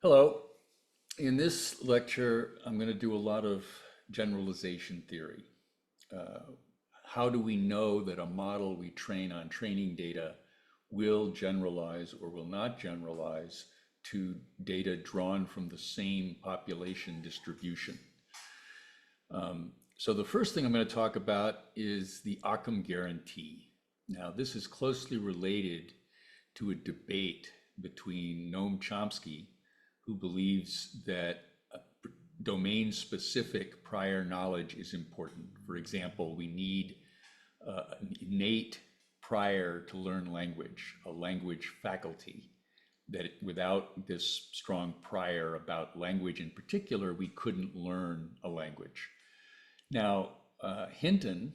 Hello. In this lecture, I'm going to do a lot of generalization theory. Uh, how do we know that a model we train on training data will generalize or will not generalize to data drawn from the same population distribution? So the first thing I'm going to talk about is the Occam Guarantee. Now, this is closely related to a debate between Noam Chomsky, who believes that domain-specific prior knowledge is important. For example, we need an innate prior to learn language, a language faculty, that without this strong prior about language in particular, we couldn't learn a language. Now, Hinton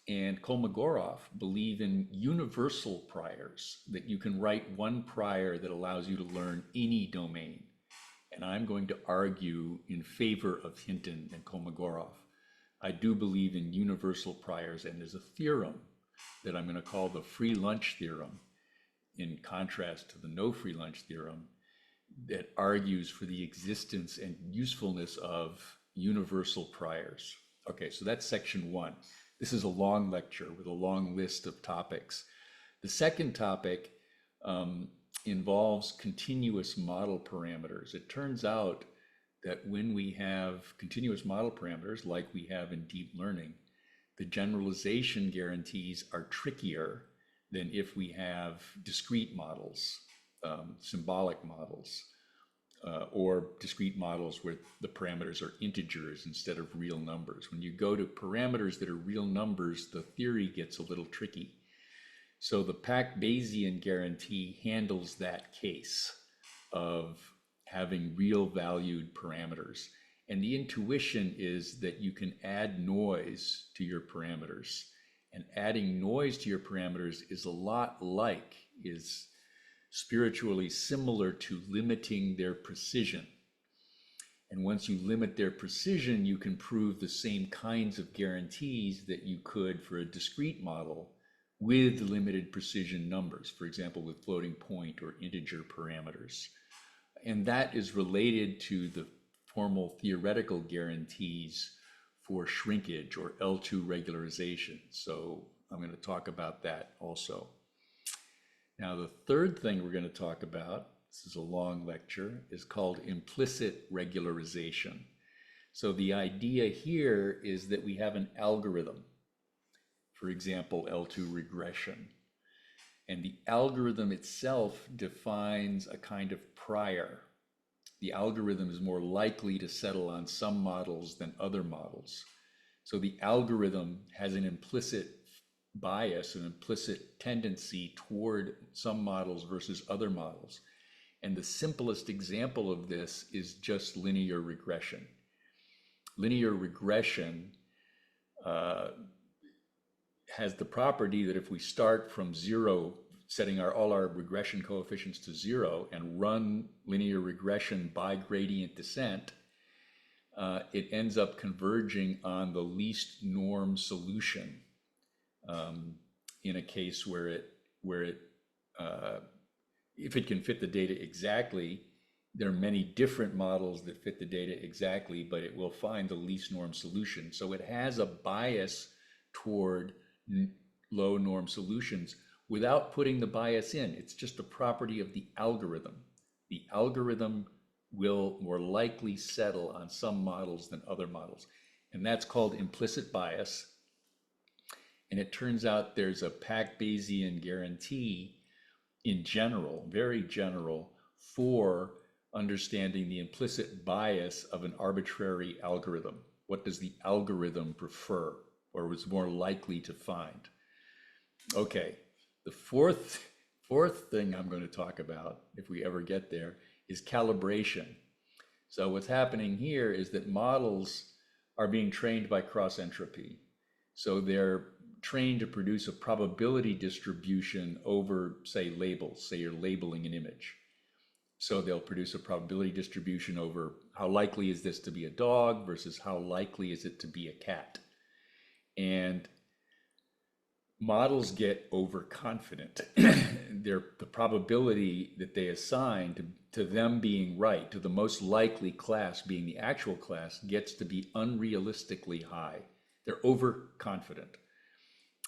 and Kolmogorov believe in universal priors, that you can write one prior that allows you to learn any domain. And I'm going to argue in favor of Hinton and Kolmogorov. I do believe in universal priors, and there's a theorem that I'm going to call the free lunch theorem, in contrast to the no free lunch theorem, that argues for the existence and usefulness of universal priors. Okay, so that's section one. This is a long lecture with a long list of topics. The second topic involves continuous model parameters. It turns out that when we have continuous model parameters, like we have in deep learning, the generalization guarantees are trickier than if we have discrete models, symbolic models, or discrete models where the parameters are integers instead of real numbers. When you go to parameters that are real numbers, the theory gets a little tricky. So the PAC-Bayesian guarantee handles that case of having real valued parameters. And the intuition is that you can add noise to your parameters. And adding noise to your parameters is spiritually similar to limiting their precision. And once you limit their precision, you can prove the same kinds of guarantees that you could for a discrete model with limited precision numbers, for example, with floating point or integer parameters. And that is related to the formal theoretical guarantees for shrinkage or L2 regularization. So I'm going to talk about that also. Now, the third thing we're going to talk about, this is a long lecture, is called implicit regularization. So the idea here is that we have an algorithm, for example, L2 regression. And the algorithm itself defines a kind of prior. The algorithm is more likely to settle on some models than other models. So the algorithm has an implicit bias, an implicit tendency toward some models versus other models. And the simplest example of this is just linear regression. Linear regression has the property that if we start from zero, setting all our regression coefficients to zero and run linear regression by gradient descent, it ends up converging on the least norm solution in a case where if it can fit the data exactly, there are many different models that fit the data exactly, but it will find the least norm solution. So it has a bias toward low norm solutions without putting the bias in. It's just a property of the algorithm. The algorithm will more likely settle on some models than other models. And that's called implicit bias. And it turns out there's a PAC-Bayesian guarantee in general, very general, for understanding the implicit bias of an arbitrary algorithm. What does the algorithm prefer or was more likely to find? Okay, the fourth thing I'm going to talk about, if we ever get there, is calibration. So what's happening here is that models are being trained by cross entropy. So they're trained to produce a probability distribution over, say, labels. Say you're labeling an image. So they'll produce a probability distribution over how likely is this to be a dog versus how likely is it to be a cat. And models get overconfident. the probability that they assign to them being right, to the most likely class being the actual class, gets to be unrealistically high. They're overconfident.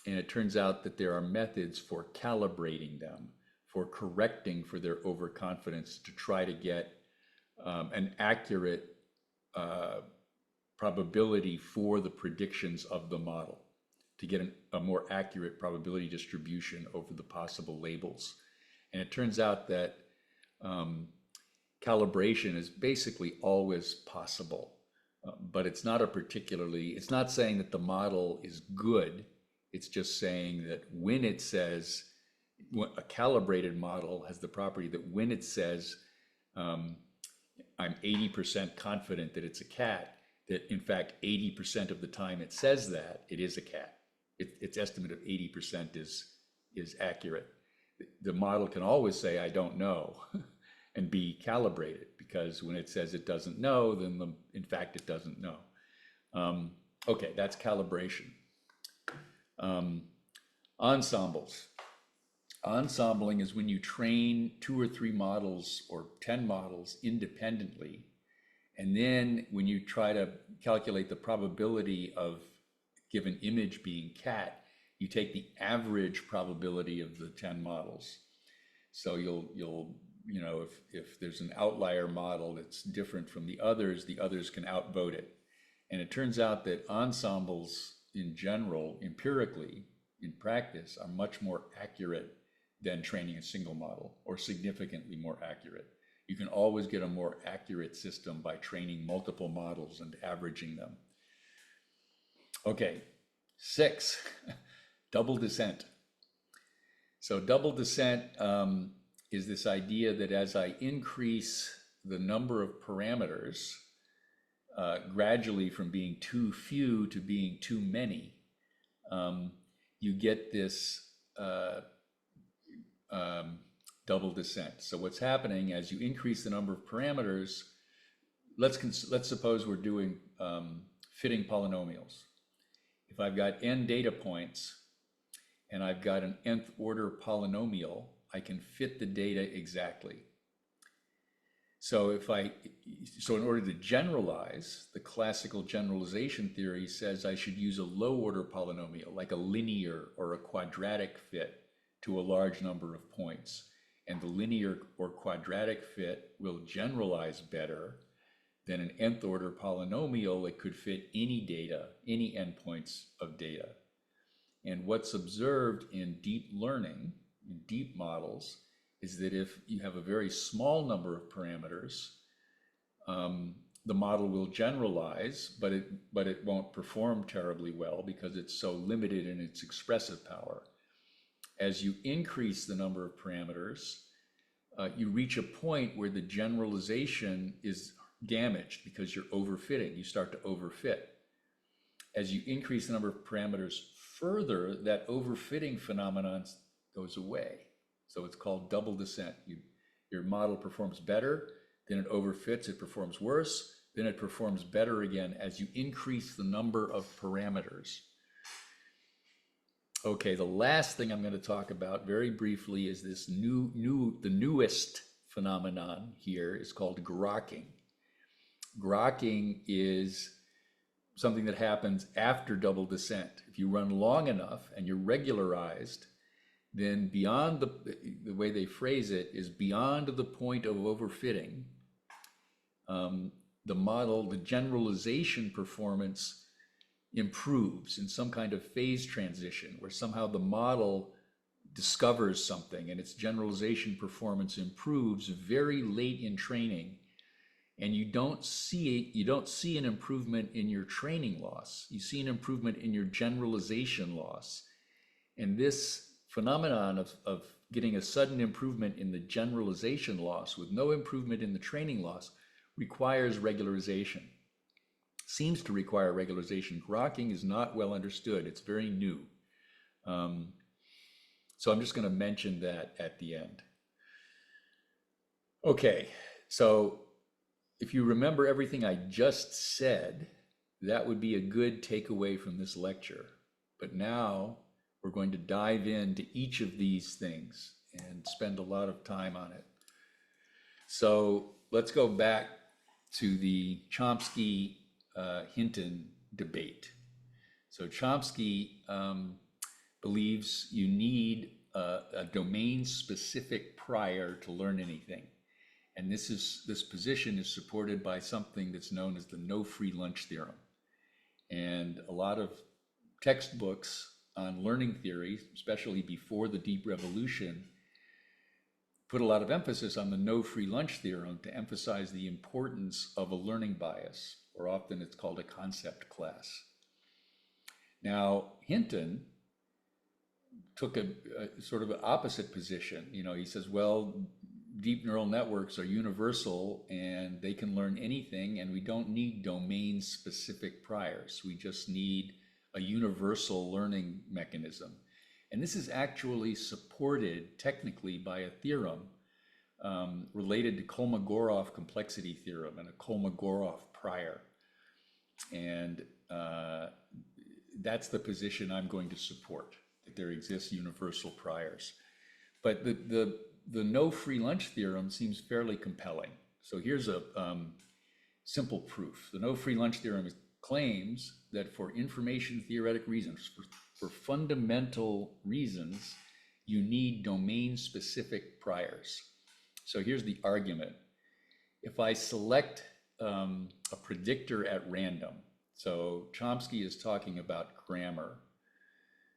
And it turns out that there are methods for calibrating them, for correcting for their overconfidence to try to get an accurate probability for the predictions of the model, to get a more accurate probability distribution over the possible labels. And it turns out that calibration is basically always possible, but it's not it's not saying that the model is good. It's just saying that when it says, a calibrated model has the property that when it says, I'm 80% confident that it's a cat, that in fact 80% of the time it says that it is a cat. Its estimate of 80% is accurate. The model can always say, I don't know, and be calibrated, because when it says it doesn't know, then in fact it doesn't know. Okay, that's calibration. Ensembles. Ensembling is when you train 2 or 3 models or 10 models independently, and then when you try to calculate the probability of given image being cat, you take the average probability of the 10 models. So you'll you know, if there's an outlier model that's different from the others can outvote it. And it turns out that ensembles in general, empirically, in practice, are much more accurate than training a single model, or significantly more accurate. You can always get a more accurate system by training multiple models and averaging them. Okay, 6, double descent. So double descent is this idea that as I increase the number of parameters, gradually from being too few to being too many, you get this double descent. So what's happening as you increase the number of parameters, let's suppose we're doing fitting polynomials. If I've got n data points and I've got an nth order polynomial, I can fit the data exactly. So in order to generalize, the classical generalization theory says I should use a low order polynomial, like a linear or a quadratic fit to a large number of points. And the linear or quadratic fit will generalize better than an nth order polynomial that could fit any data, any endpoints of data. And what's observed in deep learning, in deep models, is that if you have a very small number of parameters, the model will generalize, but it won't perform terribly well because it's so limited in its expressive power. As you increase the number of parameters, you reach a point where the generalization is damaged because you're overfitting. You start to overfit. As you increase the number of parameters further, that overfitting phenomenon goes away. So it's called double descent. Your model performs better, then it overfits, it performs worse, then it performs better again as you increase the number of parameters. Okay, the last thing I'm going to talk about very briefly is this the newest phenomenon here is called grokking. Grokking is something that happens after double descent. If you run long enough and you're regularized, then beyond the way they phrase it is beyond the point of overfitting, the model, the generalization performance improves in some kind of phase transition where somehow the model discovers something and its generalization performance improves very late in training, and you don't see an improvement in your training loss. You see an improvement in your generalization loss. And this phenomenon of getting a sudden improvement in the generalization loss with no improvement in the training loss requires regularization. Seems to require regularization. Grokking is not well understood. It's very new. So I'm just going to mention that at the end. Okay, so if you remember everything I just said, that would be a good takeaway from this lecture. But now we're going to dive into each of these things and spend a lot of time on it. So let's go back to the Chomsky-Hinton debate. So Chomsky believes you need a domain-specific prior to learn anything. And this position is supported by something that's known as the no free lunch theorem. And a lot of textbooks on learning theory, especially before the Deep Revolution, put a lot of emphasis on the no free lunch theorem to emphasize the importance of a learning bias, or often it's called a concept class. Now, Hinton took a sort of an opposite position. You know, he says, well, deep neural networks are universal and they can learn anything, and we don't need domain-specific priors. We just need a universal learning mechanism. And this is actually supported technically by a theorem related to Kolmogorov complexity theorem and a Kolmogorov prior. And that's the position I'm going to support, that there exists universal priors. But the no free lunch theorem seems fairly compelling. So here's a simple proof. The no free lunch theorem claims that for information theoretic reasons, for fundamental reasons, you need domain-specific priors. So here's the argument. If I select a predictor at random, so Chomsky is talking about grammar.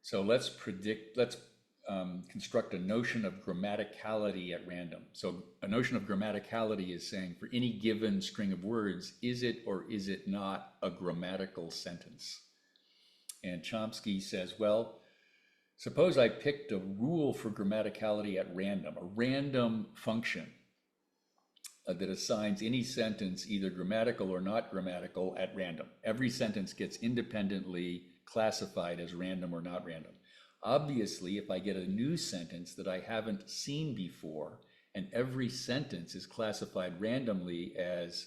So let's construct a notion of grammaticality at random. So a notion of grammaticality is saying for any given string of words, is it or is it not a grammatical sentence? And Chomsky says, well, suppose I picked a rule for grammaticality at random, a random function that assigns any sentence either grammatical or not grammatical at random. Every sentence gets independently classified as random or not random. Obviously, if I get a new sentence that I haven't seen before, and every sentence is classified randomly as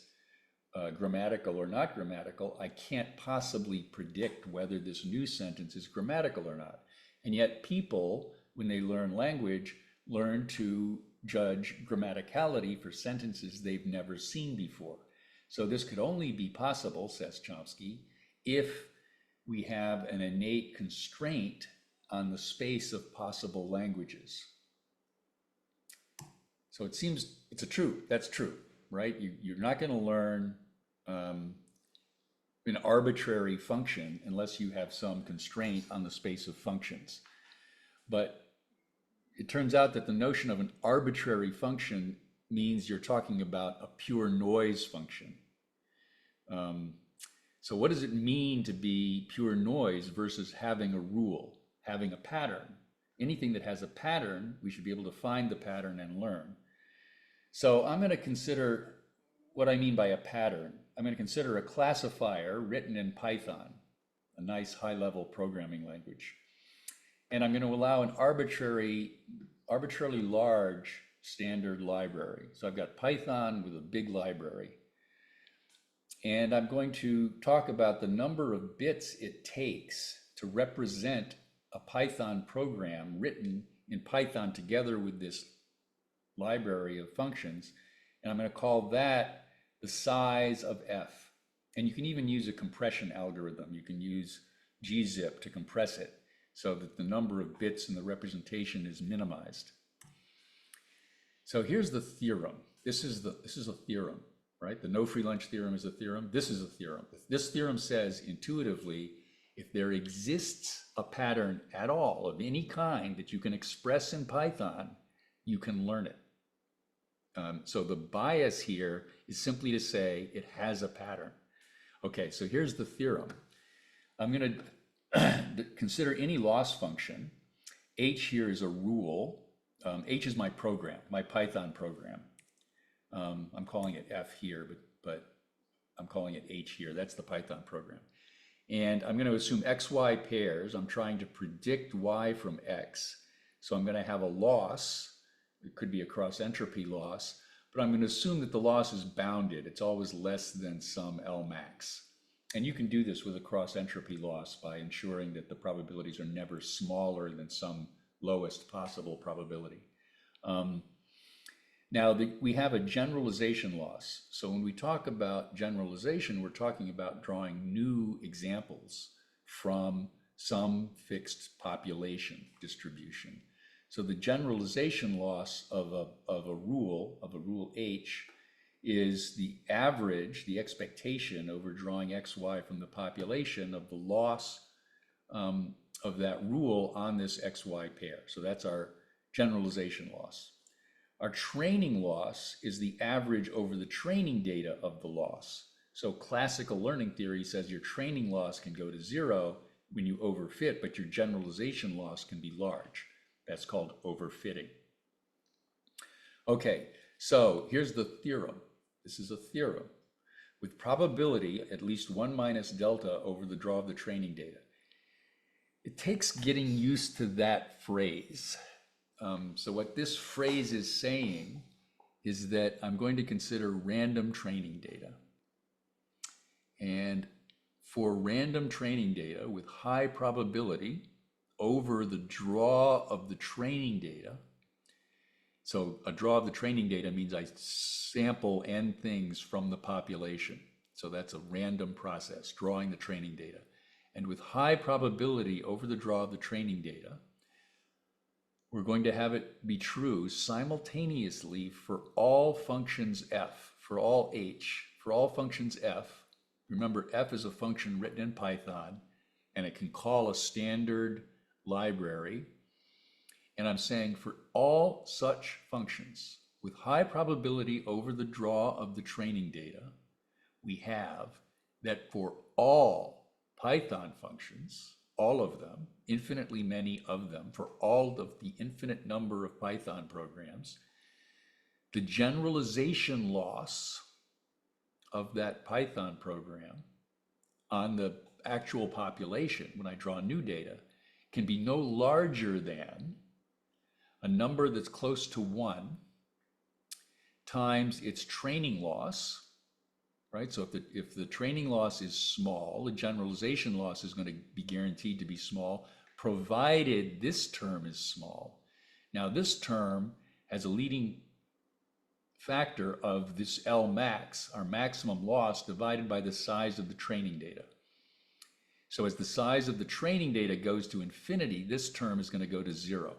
grammatical or not grammatical, I can't possibly predict whether this new sentence is grammatical or not. And yet people, when they learn language, learn to judge grammaticality for sentences they've never seen before. So this could only be possible, says Chomsky, if we have an innate constraint on the space of possible languages. So it seems it's that's true, right? You're not going to learn an arbitrary function unless you have some constraint on the space of functions. But it turns out that the notion of an arbitrary function means you're talking about a pure noise function. So what does it mean to be pure noise versus having a rule, having a pattern? Anything that has a pattern, we should be able to find the pattern and learn. So I'm going to consider what I mean by a pattern. I'm going to consider a classifier written in Python, a nice high-level programming language. And I'm going to allow an arbitrarily large standard library. So I've got Python with a big library. And I'm going to talk about the number of bits it takes to represent a Python program written in Python together with this library of functions. And I'm going to call that the size of f. And you can even use a compression algorithm. You can use gzip to compress it so that the number of bits in the representation is minimized. So here's the theorem. This is a theorem, right? The no free lunch theorem is a theorem. This is a theorem. This theorem says intuitively, if there exists a pattern at all of any kind that you can express in Python, you can learn it. So the bias here is simply to say it has a pattern. Okay, so here's the theorem. I'm going to consider any loss function. H here is a rule. H is my program, my Python program. I'm calling it F here, but I'm calling it H here. That's the Python program. And I'm going to assume XY pairs. I'm trying to predict Y from X. So I'm going to have a loss. It could be a cross-entropy loss, but I'm going to assume that the loss is bounded. It's always less than some L max. And you can do this with a cross-entropy loss by ensuring that the probabilities are never smaller than some lowest possible probability. Now, we have a generalization loss. So when we talk about generalization, we're talking about drawing new examples from some fixed population distribution. So the generalization loss of a rule H, is the average, the expectation over drawing xy from the population of the loss of that rule on this xy pair. So that's our generalization loss. Our training loss is the average over the training data of the loss. So classical learning theory says your training loss can go to 0 when you overfit, but your generalization loss can be large. That's called overfitting. Okay, so here's the theorem. This is a theorem. With probability, at least 1 minus delta over the draw of the training data. It takes getting used to that phrase. So what this phrase is saying is that I'm going to consider random training data. And for random training data with high probability over the draw of the training data, so a draw of the training data means I sample n things from the population. So that's a random process, drawing the training data. And with high probability over the draw of the training data, we're going to have it be true simultaneously for all functions f, for all h, for all functions f. Remember, f is a function written in Python, and it can call a standard library. And I'm saying for all such functions with high probability over the draw of the training data, we have that for all Python functions, all of them, infinitely many of them, for all of the infinite number of Python programs, the generalization loss of that Python program on the actual population, when I draw new data, can be no larger than a number that's close to 1 times its training loss, right? So if the training loss is small, the generalization loss is going to be guaranteed to be small, provided this term is small. Now this term has a leading factor of this L max, our maximum loss, divided by the size of the training data. So as the size of the training data goes to infinity, this term is going to go to 0.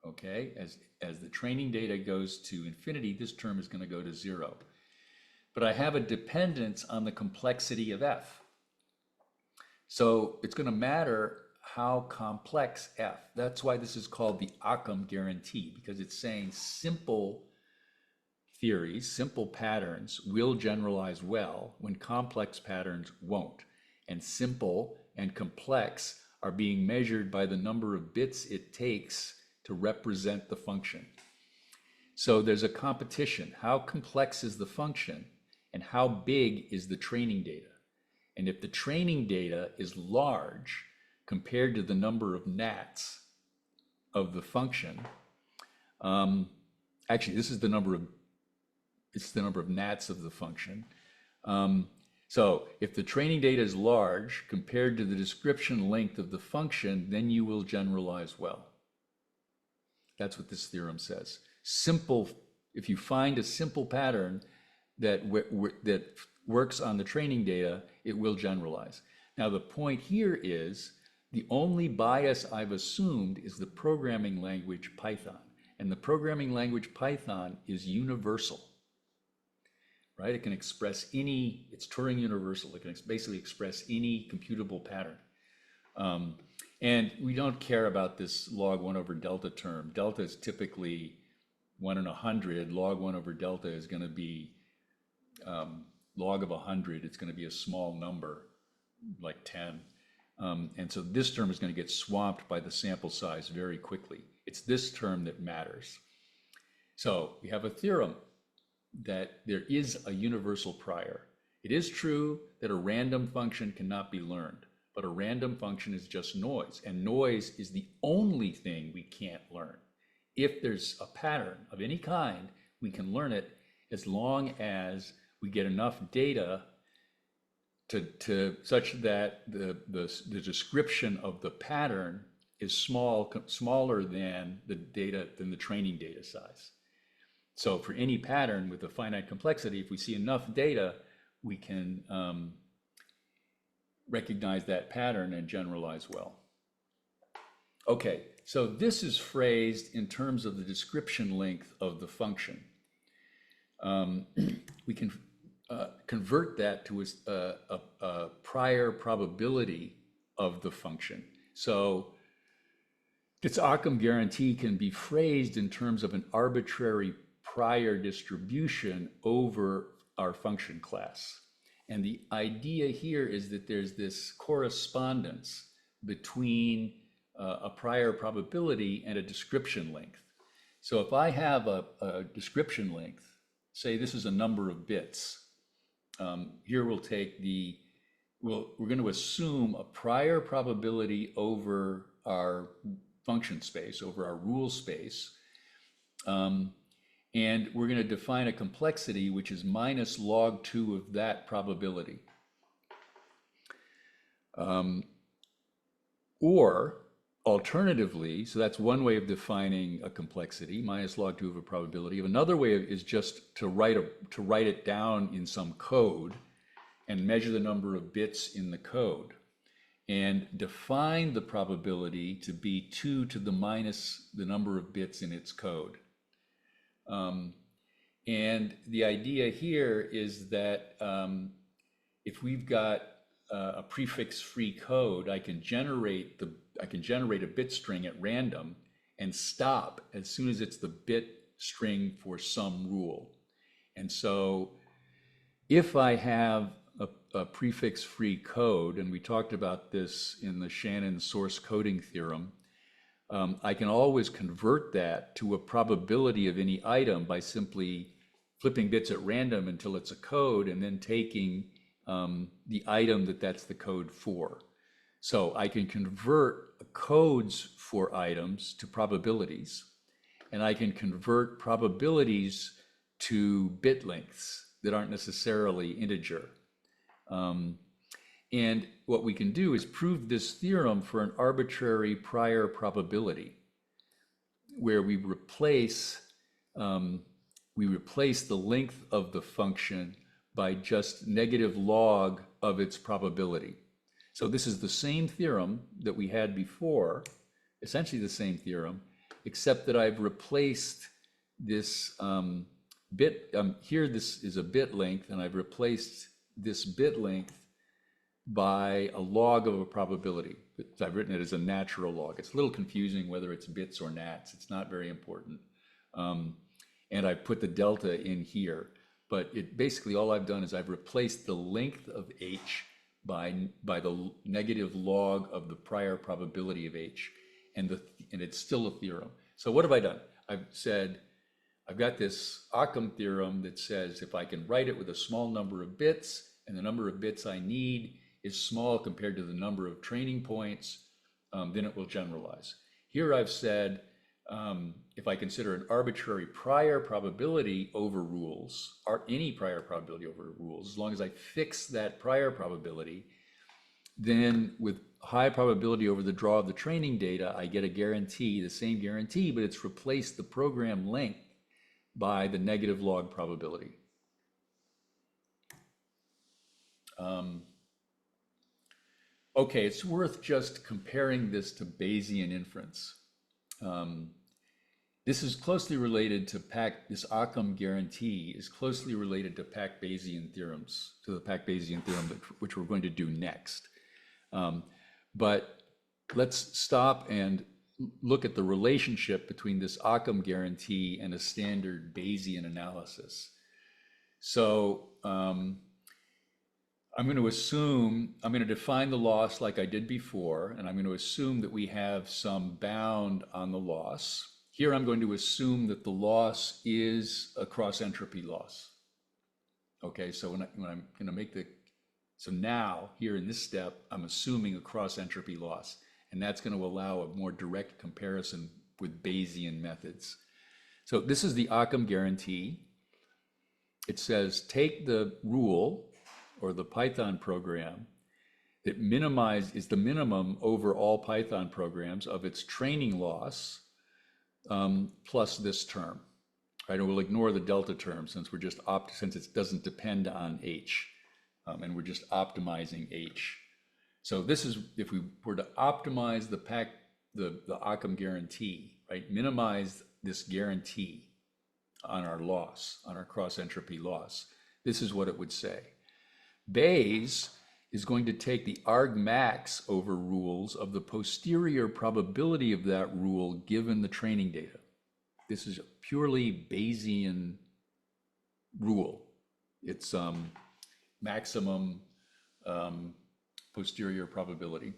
Okay, as the training data goes to infinity, this term is going to go to 0. But I have a dependence on the complexity of f. So it's going to matter how complex f. That's why this is called the Occam Guarantee, because it's saying simple theories, simple patterns will generalize well when complex patterns won't. And simple and complex are being measured by the number of bits it takes to represent the function. So there's a competition. How complex is the function and how big is the training data? And if the training data is large compared to the number of nats of the function, actually this is the number of, it's the number of nats of the function. So if the training data is large compared to the description length of the function, then you will generalize well. That's what this theorem says. Simple, if you find a simple pattern that works on the training data, it will generalize. Now the point here is the only bias I've assumed is the programming language Python. And the programming language Python is universal, right? It can express any, it's Turing universal. It can basically express any computable pattern. And we don't care about this log 1 over delta term. Delta is typically 1 in 100. Log 1 over delta is going to be log of 100. It's going to be a small number, like 10. And so this term is going to get swamped by the sample size very quickly. It's this term that matters. So we have a theorem that there is a universal prior. It is true that a random function cannot be learned, but a random function is just noise, and noise is the only thing we can't learn. If there's a pattern of any kind, we can learn it as long as we get enough data to such that the description of the pattern is smaller than the training data size. So for any pattern with a finite complexity, if we see enough data, we can recognize that pattern and generalize well. Okay, so this is phrased in terms of the description length of the function. We can convert that to a prior probability of the function. So this Occam guarantee can be phrased in terms of an arbitrary prior distribution over our function class. And the idea here is that there's this correspondence between a prior probability and a description length. So if I have a description length, say this is a number of bits, here we'll take we're going to assume a prior probability over our function space, over our rule space, and we're going to define a complexity which is minus log 2 of that probability. Or alternatively, so that's one way of defining a complexity, minus log 2 of a probability. Another way is just to write it down in some code and measure the number of bits in the code and define the probability to be 2 to the minus the number of bits in its code. And the idea here is that if we've got a prefix-free code, I can generate a bit string at random and stop as soon as it's the bit string for some rule. And so if I have a prefix-free code, and we talked about this in the Shannon source coding theorem, I can always convert that to a probability of any item by simply flipping bits at random until it's a code and then taking the item that's the code for. So I can convert codes for items to probabilities, and I can convert probabilities to bit lengths that aren't necessarily integer. And what we can do is prove this theorem for an arbitrary prior probability, where we replace the length of the function by just negative log of its probability. So this is the same theorem that we had before, essentially the same theorem, except that I've replaced this bit, here this is a bit length, and I've replaced this bit length by a log of a probability. I've written it as a natural log. It's a little confusing whether it's bits or nats. It's not very important. And I put the delta in here. But basically all I've done is I've replaced the length of h by the negative log of the prior probability of h. And it's still a theorem. So what have I done? I've said, I've got this Occam theorem that says if I can write it with a small number of bits, and the number of bits I need is small compared to the number of training points, then it will generalize. Here I've said, if I consider an arbitrary prior probability over rules, or any prior probability over rules, as long as I fix that prior probability, then with high probability over the draw of the training data, I get a guarantee, the same guarantee, but it's replaced the program length by the negative log probability. Okay, it's worth just comparing this to Bayesian inference. This is closely related to this Occam guarantee is closely related to PAC-Bayesian theorems, to the PAC-Bayesian theorem, which we're going to do next. But let's stop and look at the relationship between this Occam guarantee and a standard Bayesian analysis. So I'm going to define the loss like I did before, and I'm going to assume that we have some bound on the loss. Here I'm going to assume that the loss is a cross entropy loss. Okay, so when I'm going to make so now here in this step, I'm assuming a cross entropy loss, and that's going to allow a more direct comparison with Bayesian methods. So this is the Occam guarantee. It says take the rule or the Python program that is the minimum over all Python programs of its training loss plus this term. Right, and we'll ignore the delta term since we're just since it doesn't depend on H, and we're just optimizing H. So this is if we were to optimize the Occam guarantee, right? Minimize this guarantee on our loss, on our cross entropy loss. This is what it would say. Bayes is going to take the argmax over rules of the posterior probability of that rule given the training data. This is a purely Bayesian rule. It's maximum posterior probability.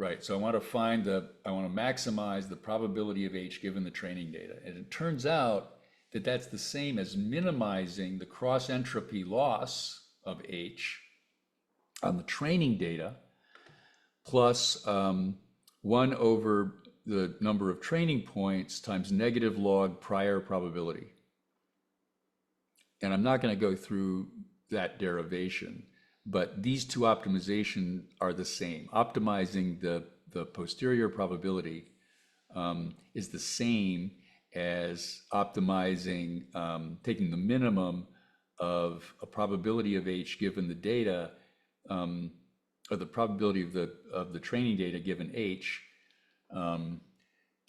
Right, so I want to maximize the probability of H given the training data. And it turns out that that's the same as minimizing the cross entropy loss of H on the training data plus 1 over the number of training points times negative log prior probability. And I'm not going to go through that derivation, but these two optimizations are the same. Optimizing the posterior probability is the same as optimizing, taking the minimum of a probability of H given the data, or the probability of the training data given H,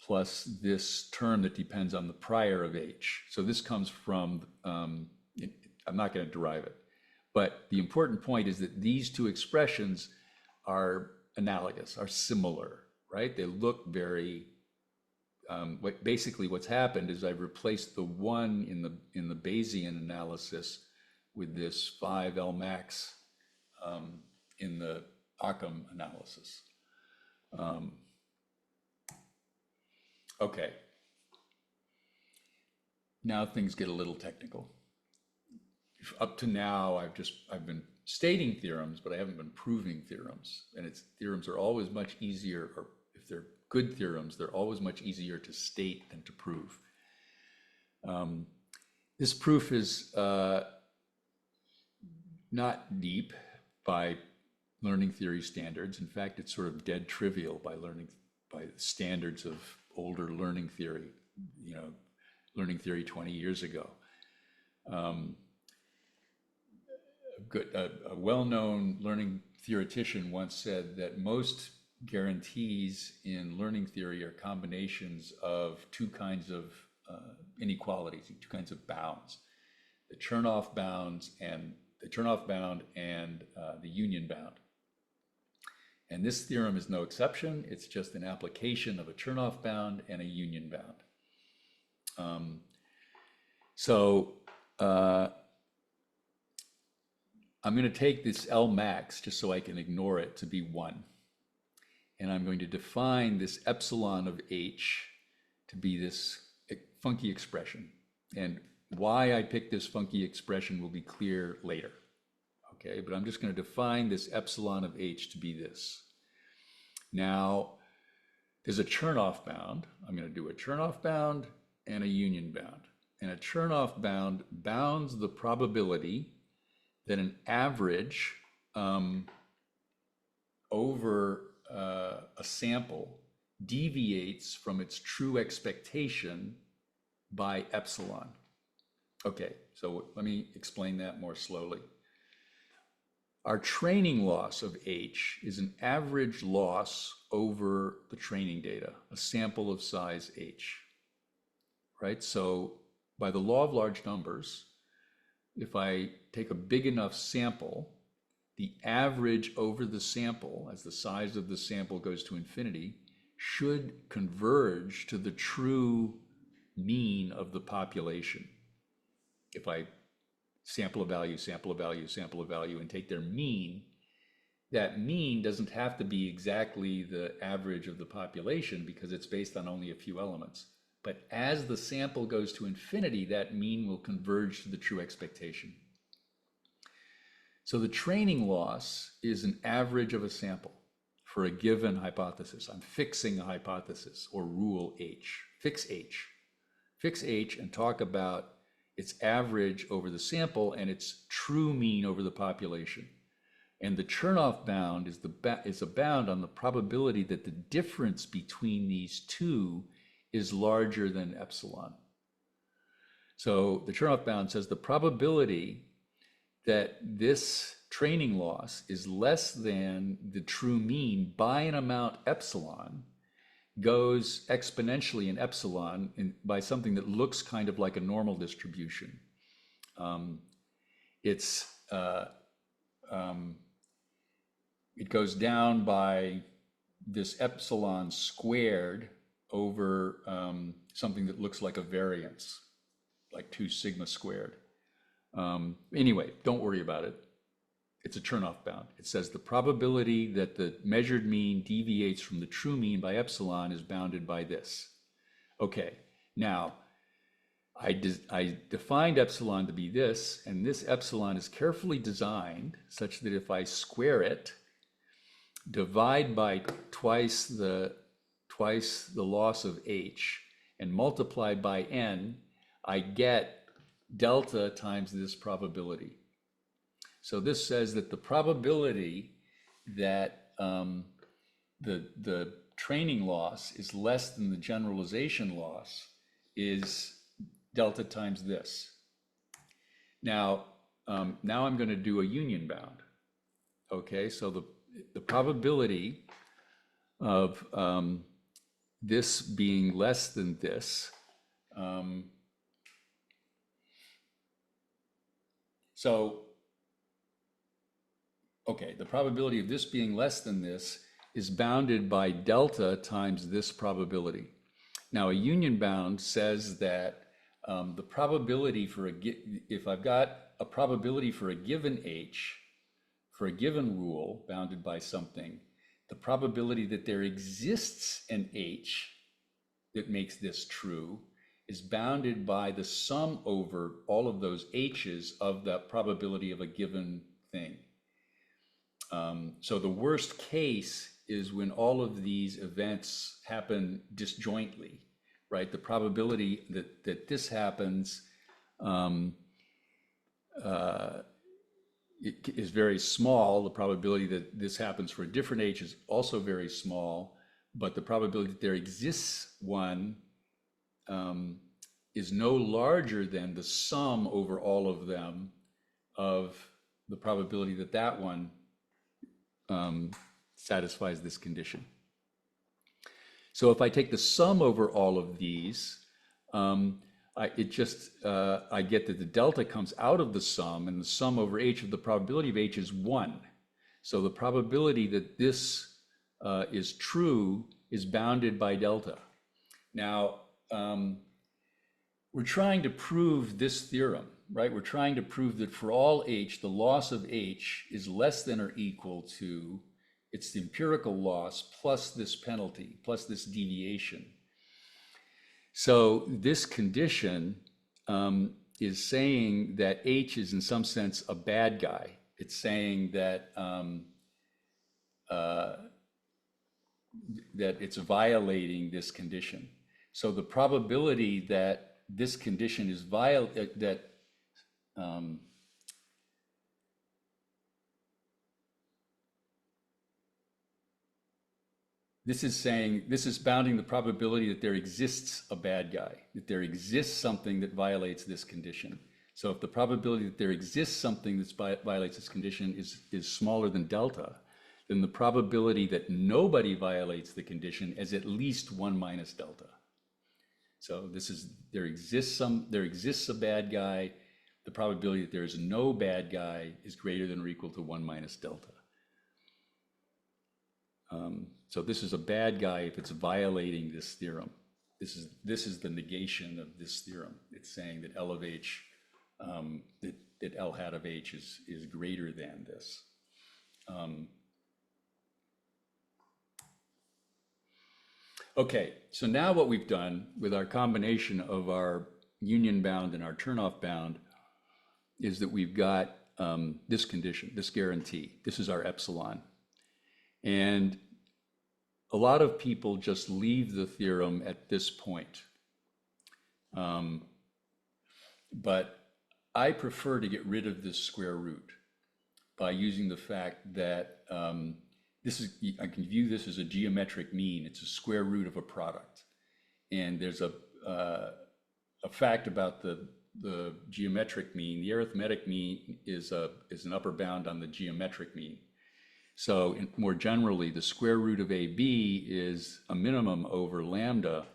plus this term that depends on the prior of H. So this comes from, I'm not going to derive it, but the important point is that these two expressions are analogous, are similar, right? They look very, basically what's happened is I've replaced the 1 in the Bayesian analysis with this 5 L max in the Occam analysis. Okay. Now things get a little technical. Up to now, I've been stating theorems, but I haven't been proving theorems. And theorems are always much easier, or if they're good theorems, they're always much easier to state than to prove. This proof is not deep by learning theory standards. In fact, it's sort of dead trivial by the standards of older learning theory, learning theory 20 years ago. A well-known learning theoretician once said that most guarantees in learning theory are combinations of two kinds of inequalities, two kinds of bounds: the Chernoff bound and the union bound. And this theorem is no exception. It's just an application of a Chernoff bound and a union bound. I'm going to take this L max, just so I can ignore it, to be 1. And I'm going to define this epsilon of H to be this funky expression. And why I picked this funky expression will be clear later. Okay, but I'm just going to define this epsilon of H to be this. Now, there's a Chernoff bound. I'm going to do a Chernoff bound and a union bound. And a Chernoff bound bounds the probability that an average over a sample deviates from its true expectation by epsilon. Okay, so let me explain that more slowly. Our training loss of H is an average loss over the training data, a sample of size H, right? So by the law of large numbers, if I take a big enough sample, the average over the sample, as the size of the sample goes to infinity, should converge to the true mean of the population. If I sample a value, sample a value, sample a value, and take their mean, that mean doesn't have to be exactly the average of the population because it's based on only a few elements. But as the sample goes to infinity, that mean will converge to the true expectation. So the training loss is an average of a sample for a given hypothesis. I'm fixing a hypothesis or rule H. Fix H. Fix H and talk about its average over the sample, and its true mean over the population. And the Chernoff bound is a bound on the probability that the difference between these two is larger than epsilon. So the Chernoff bound says the probability that this training loss is less than the true mean by an amount epsilon goes exponentially in epsilon by something that looks kind of like a normal distribution. It goes down by this epsilon squared over something that looks like a variance, like 2 sigma squared. Anyway, don't worry about it. It's a Chernoff bound. It says the probability that the measured mean deviates from the true mean by epsilon is bounded by this. Okay, now I defined epsilon to be this, and this epsilon is carefully designed such that if I square it, divide by twice the loss of h, and multiply by n, I get delta times this probability. So this says that the probability that the training loss is less than the generalization loss is delta times this. Now I'm going to do a union bound. Okay, so the probability of this being less than this, the probability of this being less than this is bounded by delta times this probability. Now, a union bound says that the probability for if I've got a probability for a given h, for a given rule bounded by something, the probability that there exists an h that makes this true is bounded by the sum over all of those h's of the probability of a given thing. So the worst case is when all of these events happen disjointly, right? The probability that this happens is very small. The probability that this happens for a different h is also very small, but the probability that there exists one is no larger than the sum over all of them of the probability that that one satisfies this condition. So if I take the sum over all of these, I get that the delta comes out of the sum, and the sum over h of the probability of h is 1. So the probability that this is true is bounded by delta. Now, we're trying to prove this theorem, right? We're trying to prove that for all h, the loss of h is less than or equal to, it's the empirical loss plus this penalty, plus this deviation. So this condition is saying that h is in some sense a bad guy. It's saying that that it's violating this condition. So the probability that this condition is this is bounding the probability that there exists a bad guy, that there exists something that violates this condition. So if the probability that there exists something that violates this condition is smaller than delta, then the probability that nobody violates the condition is at least 1 minus delta. So there exists a bad guy. The probability that there is no bad guy is greater than or equal to 1 minus delta. So this is a bad guy if it's violating this theorem. This is the negation of this theorem. It's saying that L of h, that L hat of h is greater than this. Okay, so now what we've done with our combination of our union bound and our turnoff bound is that we've got this condition, this guarantee. This is our epsilon. And a lot of people just leave the theorem at this point. But I prefer to get rid of this square root by using the fact that I can view this as a geometric mean. It's a square root of a product. And there's a fact about the geometric mean. The arithmetic mean is an upper bound on the geometric mean. So more generally, the square root of AB is a minimum over lambda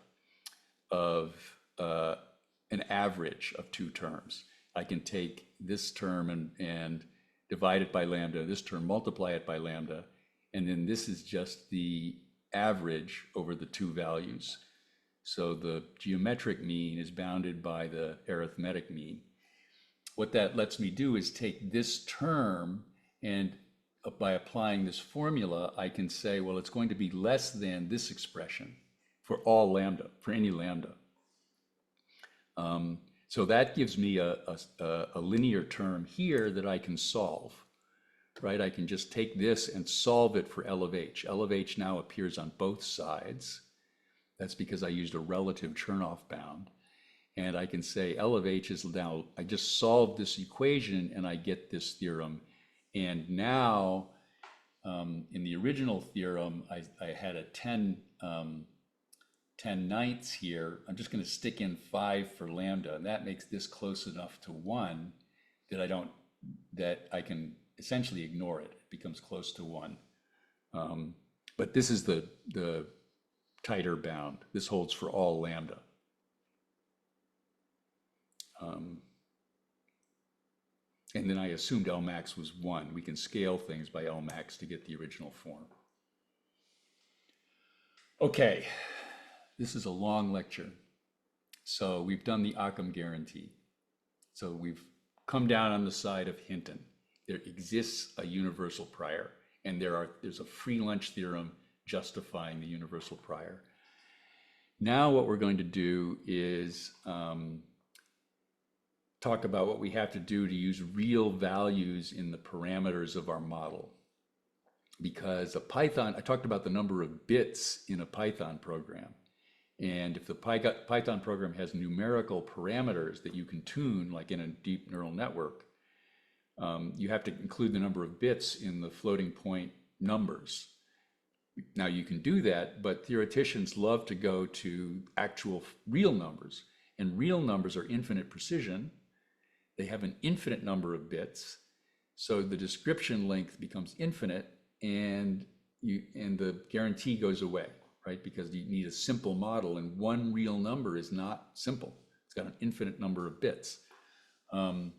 of an average of two terms. I can take this term and divide it by lambda, this term multiply it by lambda, and then this is just the average over the two values. So the geometric mean is bounded by the arithmetic mean. What that lets me do is take this term, and by applying this formula, I can say, well, it's going to be less than this expression for all lambda, for any lambda. So that gives me a linear term here that I can solve, right? I can just take this and solve it for L of H. L of H now appears on both sides. That's because I used a relative Chernoff bound. And I can say L of H is now, I just solved this equation and I get this theorem. And now, in the original theorem, I had a 10 ninths here. I'm just going to stick in 5 for lambda, and that makes this close enough to 1 that I can essentially ignore it. It becomes close to 1. But this is the tighter bound. This holds for all lambda. And then I assumed L max was 1. We can scale things by L max to get the original form. Okay, this is a long lecture. So we've done the Occam Guarantee. So we've come down on the side of Hinton. There exists a universal prior, and there's a free lunch theorem justifying the universal prior. Now what we're going to do is talk about what we have to do to use real values in the parameters of our model. Because I talked about the number of bits in a Python program. And if the Python program has numerical parameters that you can tune, like in a deep neural network, you have to include the number of bits in the floating point numbers. Now you can do that, but theoreticians love to go to actual real numbers, and real numbers are infinite precision. They have an infinite number of bits, so the description length becomes infinite, and the guarantee goes away, right? Because you need a simple model, and one real number is not simple. It's got an infinite number of bits. What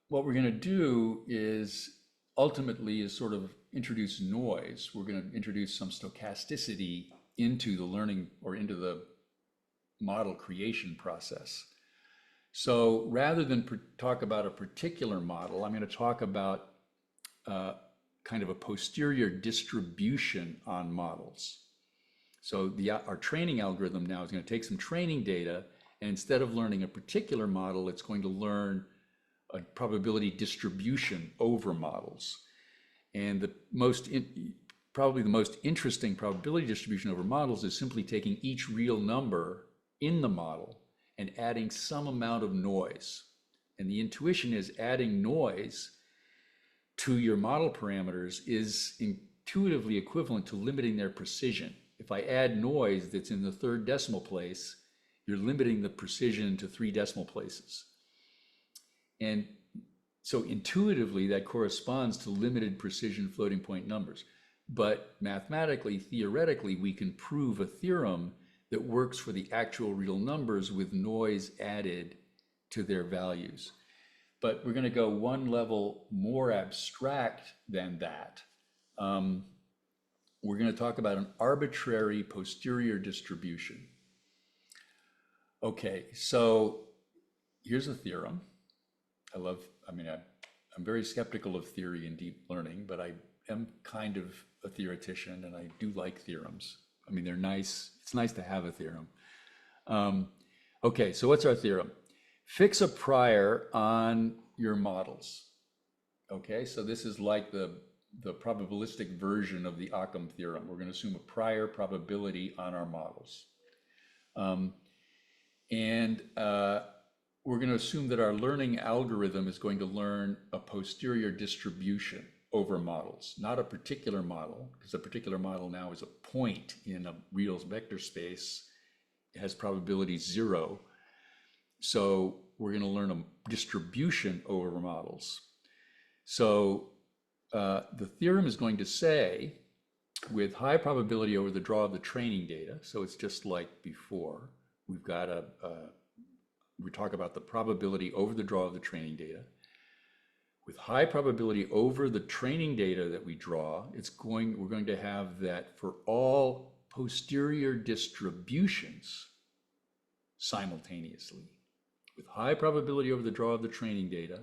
we're going to do is ultimately sort of introduce noise. We're going to introduce some stochasticity into the learning or into the model creation process. So rather than talk about a particular model, I'm going to talk about kind of a posterior distribution on models. So our training algorithm now is going to take some training data, and instead of learning a particular model, it's going to learn a probability distribution over models. And probably the most interesting probability distribution over models is simply taking each real number in the model and adding some amount of noise. And the intuition is adding noise to your model parameters is intuitively equivalent to limiting their precision. If I add noise that's in the 3rd decimal place, you're limiting the precision to 3 decimal places. And so intuitively, that corresponds to limited precision floating point numbers. But mathematically, theoretically, we can prove a theorem that works for the actual real numbers with noise added to their values. But we're going to go one level more abstract than that. We're going to talk about an arbitrary posterior distribution. Okay, so here's a theorem. I'm very skeptical of theory in deep learning, but I am kind of a theoretician and I do like theorems. I mean, they're nice. It's nice to have a theorem. Okay, so what's our theorem? Fix a prior on your models. Okay, so this is like the probabilistic version of the Occam theorem. We're going to assume a prior probability on our models. And we're going to assume that our learning algorithm is going to learn a posterior distribution over models, not a particular model, because a particular model now is a point in a real vector space. It has probability 0. So we're going to learn a distribution over models. So the theorem is going to say, with high probability over the draw of the training data, so it's just like before, we've got we talk about the probability over the draw of the training data. With high probability over the training data that we draw, we're going to have that for all posterior distributions simultaneously. With high probability over the draw of the training data,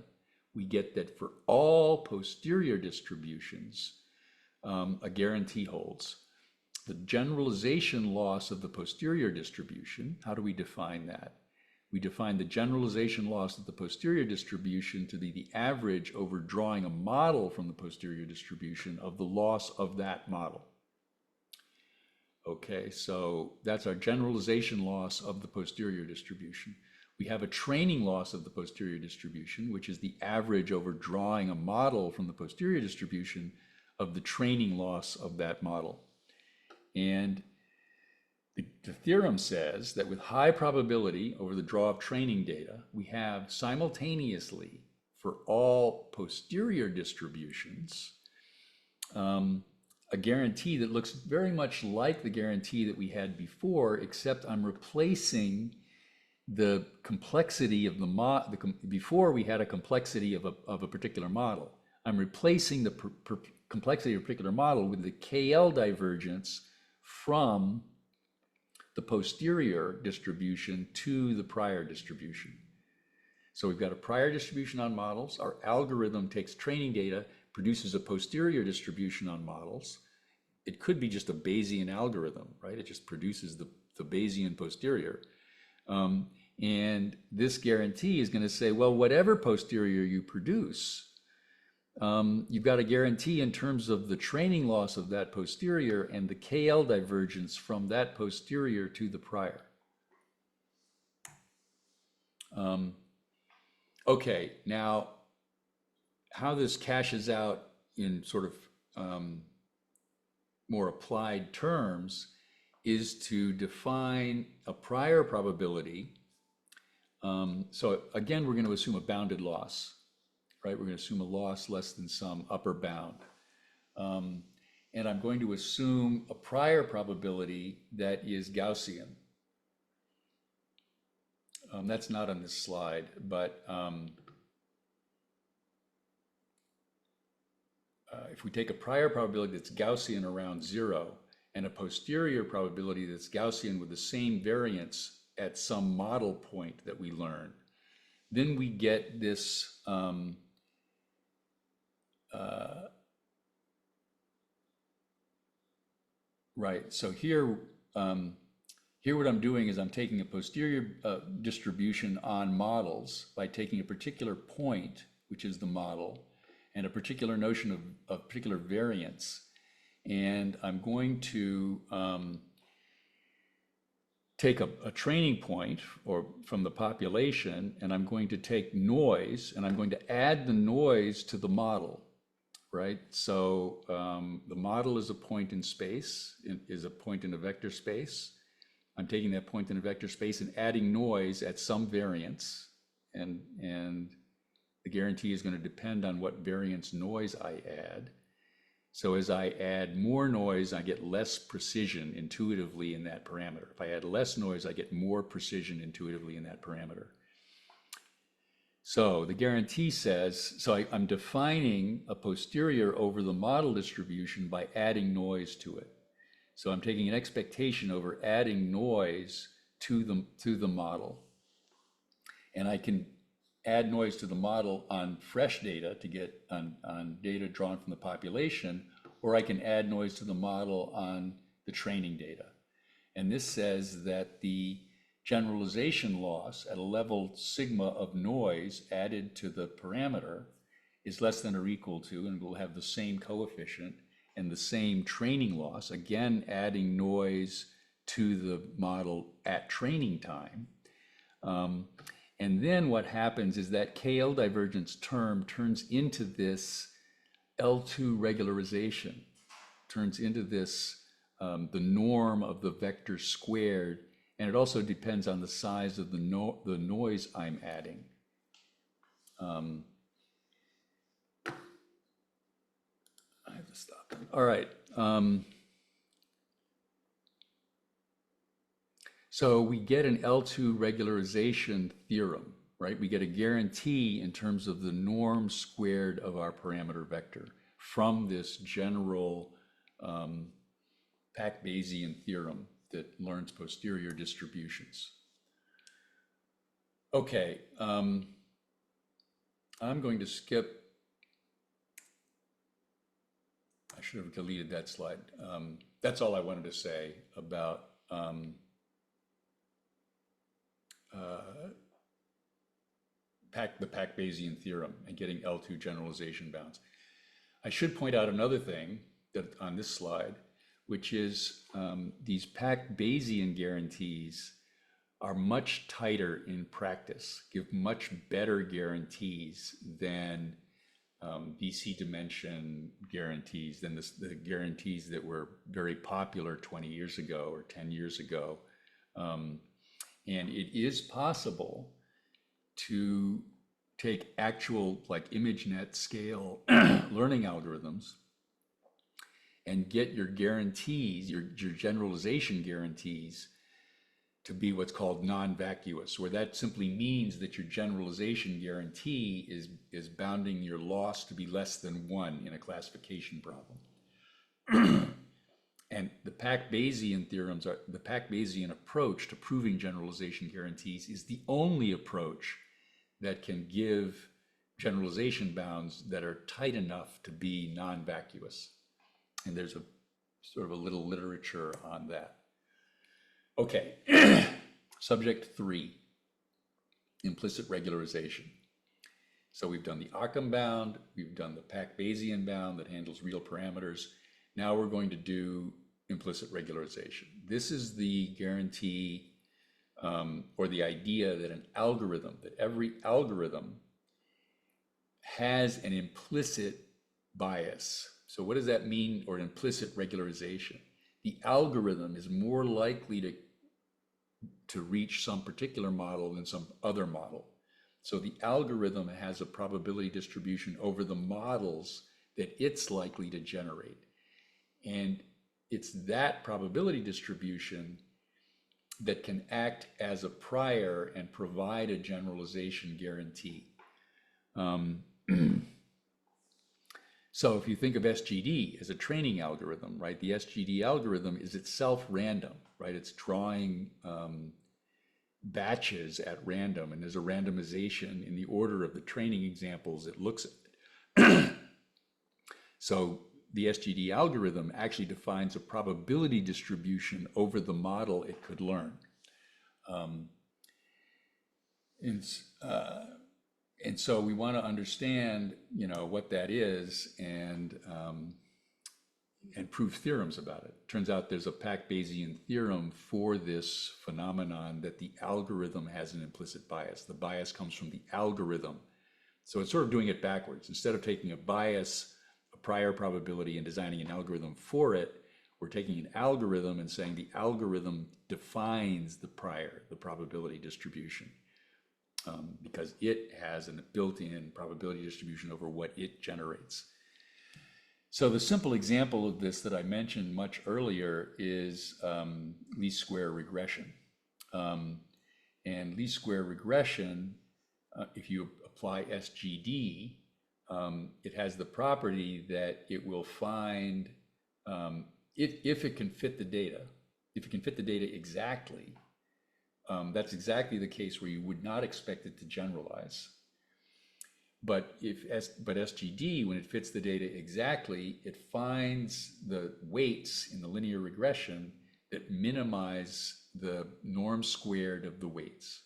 we get that for all posterior distributions, a guarantee holds. The generalization loss of the posterior distribution, how do we define that? We define the generalization loss of the posterior distribution to be the average over drawing a model from the posterior distribution of the loss of that model. Okay, so that's our generalization loss of the posterior distribution. We have a training loss of the posterior distribution, which is the average over drawing a model from the posterior distribution of the training loss of that model. And the theorem says that with high probability over the draw of training data, we have simultaneously for all posterior distributions a guarantee that looks very much like the guarantee that we had before, except I'm replacing the complexity of the model. Before we had a complexity of a particular model. I'm replacing the complexity of a particular model with the KL divergence from the posterior distribution to the prior distribution. So we've got a prior distribution on models. Our algorithm takes training data, produces a posterior distribution on models. It could be just a Bayesian algorithm, right? It just produces the Bayesian posterior. And this guarantee is going to say, well, whatever posterior you produce, you've got a guarantee in terms of the training loss of that posterior and the KL divergence from that posterior to the prior. Okay, now how this cashes out in sort of more applied terms is to define a prior probability. So again, we're going to assume a bounded loss, right? We're going to assume a loss less than some upper bound. And I'm going to assume a prior probability that is Gaussian. That's not on this slide, but if we take a prior probability that's Gaussian around 0 and a posterior probability that's Gaussian with the same variance at some model point that we learn, then we get this right. So here what I'm doing is I'm taking a posterior distribution on models by taking a particular point, which is the model, and a particular notion of particular variance. And I'm going to take a training point or from the population, and I'm going to take noise, and I'm going to add the noise to the model, right? So the model is a point in space, is a point in a vector space. I'm taking that point in a vector space and adding noise at some variance, and the guarantee is going to depend on what variance noise I add. So as I add more noise, I get less precision intuitively in that parameter. If I add less noise, I get more precision intuitively in that parameter. So the guarantee says, so I'm defining a posterior over the model distribution by adding noise to it. So I'm taking an expectation over adding noise to the model. And I can add noise to the model on fresh data to get on data drawn from the population, or I can add noise to the model on the training data. And this says that the generalization loss at a level sigma of noise added to the parameter is less than or equal to, and will have the same coefficient and the same training loss, again adding noise to the model at training time. And then what happens is that KL divergence term turns into this L2 regularization, turns into this, the norm of the vector squared, and it also depends on the size of the noise I'm adding. I have to stop. All right. So we get an L2 regularization theorem, right? We get a guarantee in terms of the norm squared of our parameter vector from this general PAC-Bayesian theorem that learns posterior distributions. Okay, I'm going to skip. I should have deleted that slide. That's all I wanted to say about the PAC-Bayesian theorem and getting L2 generalization bounds. I should point out another thing that on this slide, which is these PAC-Bayesian guarantees are much tighter in practice, give much better guarantees than VC dimension guarantees, than the guarantees that were very popular 20 years ago or 10 years ago. And it is possible to take actual like ImageNet scale learning algorithms and get your guarantees, your generalization guarantees, to be what's called non-vacuous, where that simply means that your generalization guarantee is bounding your loss to be less than 1 in a classification problem. And the PAC-Bayesian theorems are, the PAC-Bayesian approach to proving generalization guarantees is the only approach that can give generalization bounds that are tight enough to be non-vacuous. And there's a sort of a little literature on that. Okay, subject 3, implicit regularization. So we've done the Occam bound, we've done the PAC-Bayesian bound that handles real parameters. Now we're going to do implicit regularization. This is the guarantee or the idea that an algorithm, that every algorithm has an implicit bias. So what does that mean, or implicit regularization? The algorithm is more likely to reach some particular model than some other model. So the algorithm has a probability distribution over the models that it's likely to generate. And it's that probability distribution that can act as a prior and provide a generalization guarantee. So if you think of SGD as a training algorithm, right? The SGD algorithm is itself random, right? It's drawing batches at random, and there's a randomization in the order of the training examples it looks at. So the SGD algorithm actually defines a probability distribution over the model it could learn. And so we want to understand, you know, what that is and prove theorems about it. Turns out there's a PAC-Bayesian theorem for this phenomenon that the algorithm has an implicit bias. The bias comes from the algorithm. So it's sort of doing it backwards. Instead of taking a bias, a prior probability, and designing an algorithm for it, we're taking an algorithm and saying the algorithm defines the prior, the probability distribution. Because it has a built-in probability distribution over what it generates. So the simple example of this that I mentioned much earlier is least square regression. And least square regression, if you apply SGD, it has the property that it will find, if it can fit the data, if it can fit the data exactly, that's exactly the case where you would not expect it to generalize. But SGD, when it fits the data exactly, it finds the weights in the linear regression that minimize the norm squared of the weights.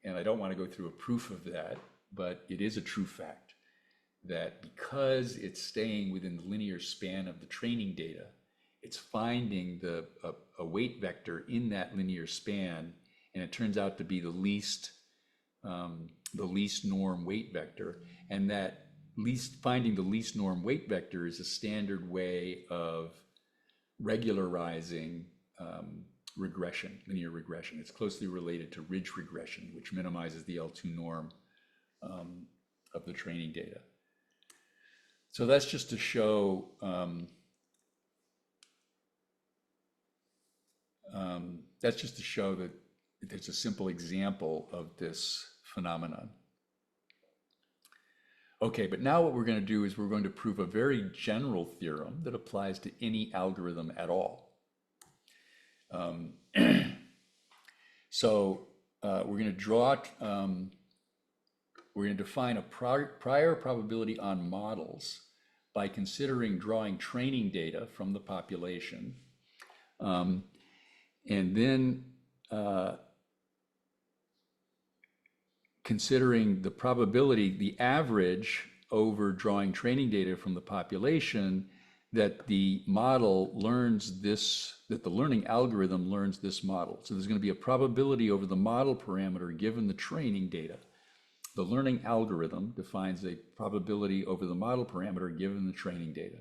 And I don't want to go through a proof of that, but it is a true fact that because it's staying within the linear span of the training data, it's finding a weight vector in that linear span, and and it turns out to be the least norm weight vector, and that finding the least norm weight vector is a standard way of regularizing regression, linear regression. It's closely related to ridge regression, which minimizes the L2 norm of the training data. So that's just to show that there's a simple example of this phenomenon. Okay, but now what we're going to do is we're going to prove a very general theorem that applies to any algorithm at all. So we're going to define a prior probability on models by considering drawing training data from the population, and then considering the probability, the average over drawing training data from the population, that the model learns this, that the learning algorithm learns this model. So there's going to be a probability over the model parameter given the training data. The learning algorithm defines a probability over the model parameter given the training data.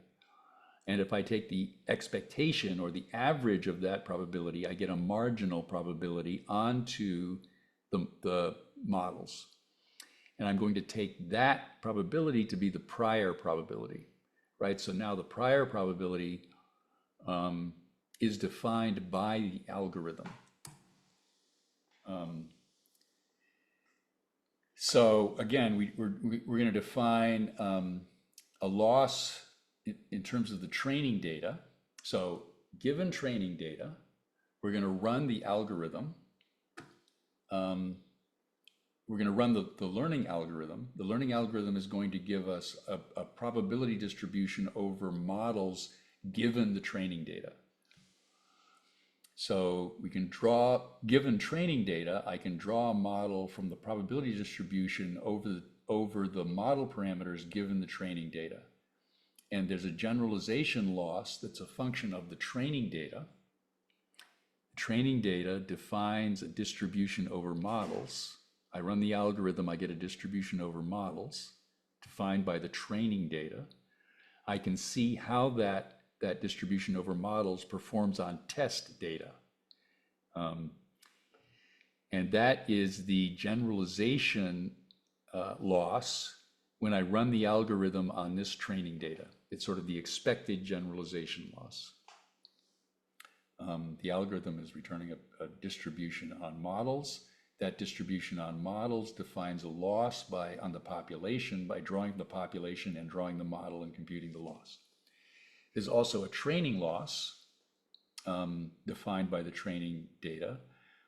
And if I take the expectation or the average of that probability, I get a marginal probability onto the models. And I'm going to take that probability to be the prior probability, right? So now the prior probability is defined by the algorithm. So again, we're going to define a loss in terms of the training data. So given training data, we're going to run the algorithm. We're going to run the learning algorithm. The learning algorithm is going to give us a probability distribution over models given the training data. So we can draw, given training data, I can draw a model from the probability distribution over the model parameters given the training data. And there's a generalization loss that's a function of the training data. Training data defines a distribution over models. I run the algorithm, I get a distribution over models defined by the training data. I can see how that distribution over models performs on test data. And that is the generalization loss when I run the algorithm on this training data. It's sort of the expected generalization loss. The algorithm is returning a distribution on models. That distribution on models defines a loss on the population by drawing the population and drawing the model and computing the loss. There's also a training loss defined by the training data,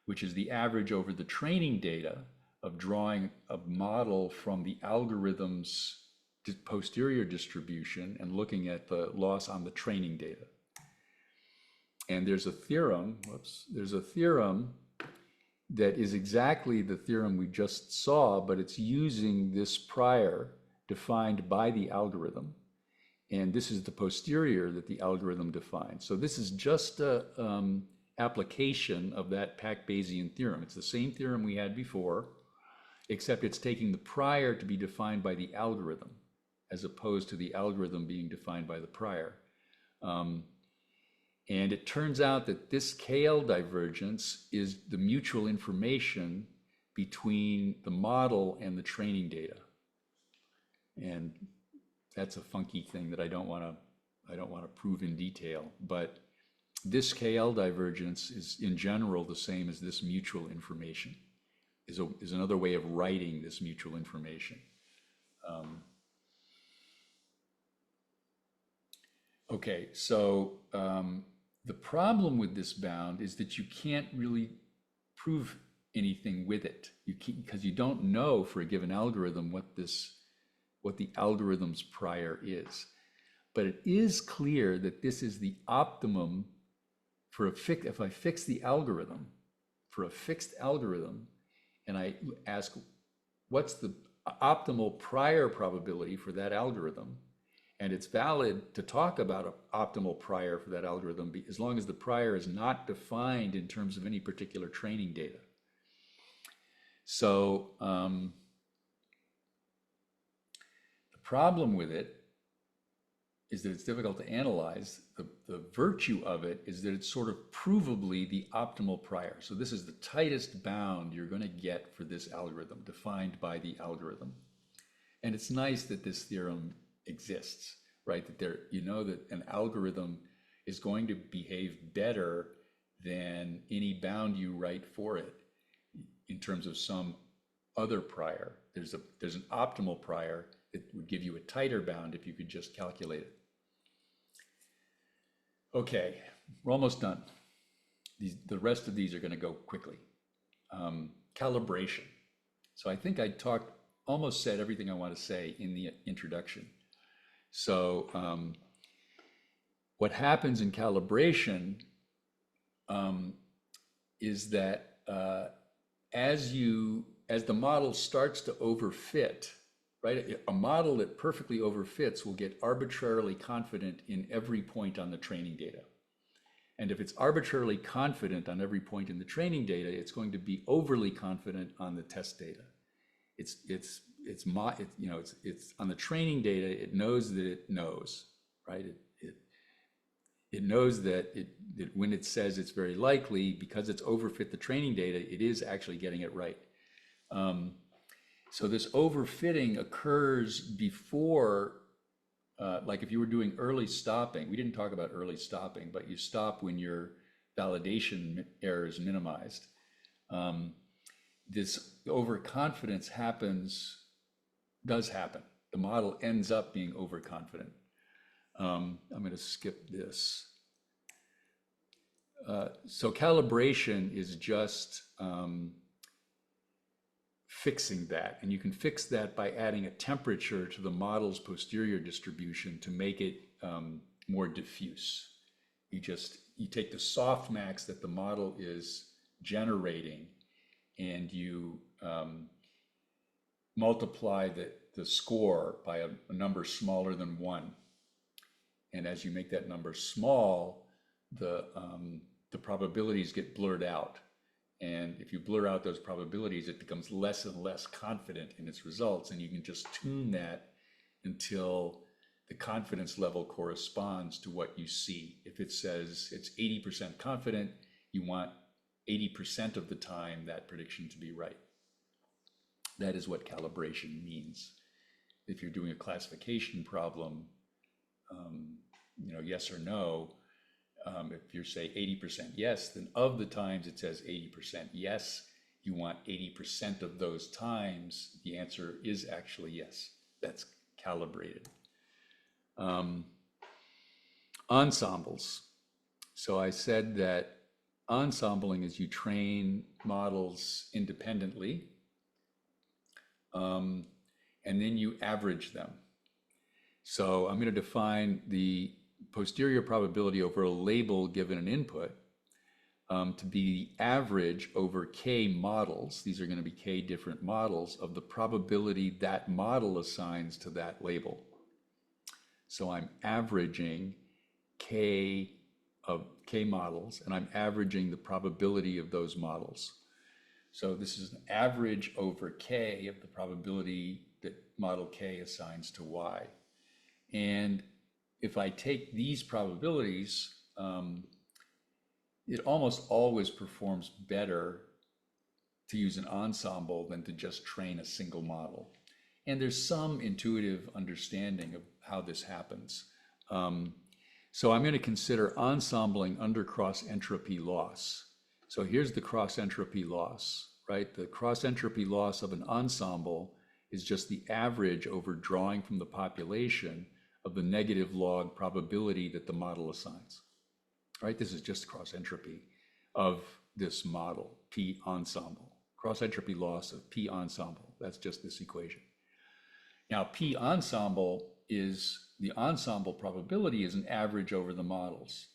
which is the average over the training data of drawing a model from the algorithm's posterior distribution and looking at the loss on the training data. And there's a theorem, that is exactly the theorem we just saw, but it's using this prior defined by the algorithm. And this is the posterior that the algorithm defines. So this is just an application of that PAC-Bayesian theorem. It's the same theorem we had before, except it's taking the prior to be defined by the algorithm, as opposed to the algorithm being defined by the prior. And it turns out that this KL divergence is the mutual information between the model and the training data. And that's a funky thing that I don't want to prove in detail, but this KL divergence is in general the same as this mutual information, is another way of writing this mutual information. Okay, so the problem with this bound is that you can't really prove anything with it, because you don't know for a given algorithm what the algorithm's prior is. But it is clear that this is the optimum for if I fix the algorithm, for a fixed algorithm, and I ask what's the optimal prior probability for that algorithm, and it's valid to talk about an optimal prior for that algorithm as long as the prior is not defined in terms of any particular training data. So the problem with it is that it's difficult to analyze. The virtue of it is that it's sort of provably the optimal prior. So this is the tightest bound you're going to get for this algorithm, defined by the algorithm. And it's nice that this theorem exists, right? That there, you know, that an algorithm is going to behave better than any bound you write for it in terms of some other prior. There's an optimal prior that would give you a tighter bound if you could just calculate it. Okay, we're almost done. The rest of these are going to go quickly. Calibration. So I think I almost said everything I want to say in the introduction. So what happens in calibration is that as the model starts to overfit, right? A model that perfectly overfits will get arbitrarily confident in every point on the training data. And if it's arbitrarily confident on every point in the training data, it's going to be overly confident on the test data. It's on the training data, it knows that it knows, right? It knows that when it says it's very likely, because it's overfit the training data, it is actually getting it right. So this overfitting occurs before, like if you were doing early stopping, we didn't talk about early stopping, but you stop when your validation error is minimized. This overconfidence does happen. The model ends up being overconfident. I'm going to skip this. So calibration is just fixing that, and you can fix that by adding a temperature to the model's posterior distribution to make it more diffuse. You take the softmax that the model is generating, and you multiply the score by a number smaller than 1. And as you make that number small, the probabilities get blurred out. And if you blur out those probabilities, it becomes less and less confident in its results. And you can just tune that until the confidence level corresponds to what you see. If it says it's 80% confident, you want 80% of the time that prediction to be right. That is what calibration means. If you're doing a classification problem, yes or no, if you say 80% yes, then of the times it says 80% yes, you want 80% of those times the answer is actually yes. That's calibrated. Ensembles. So I said that ensembling is you train models independently, and then you average them. So I'm going to define the posterior probability over a label given an input to be the average over k models. These are going to be k different models of the probability that model assigns to that label. So I'm averaging k models, and I'm averaging the probability of those models. So this is an average over k of the probability that model k assigns to y. And if I take these probabilities, it almost always performs better to use an ensemble than to just train a single model. And there's some intuitive understanding of how this happens. So I'm going to consider ensembling under cross entropy loss. So here's the cross entropy loss, right? The cross entropy loss of an ensemble is just the average over drawing from the population of the negative log probability that the model assigns, right? This is just cross entropy of this model, P ensemble. Cross entropy loss of P ensemble, that's just this equation. Now, P ensemble is, the ensemble probability is an average over the models.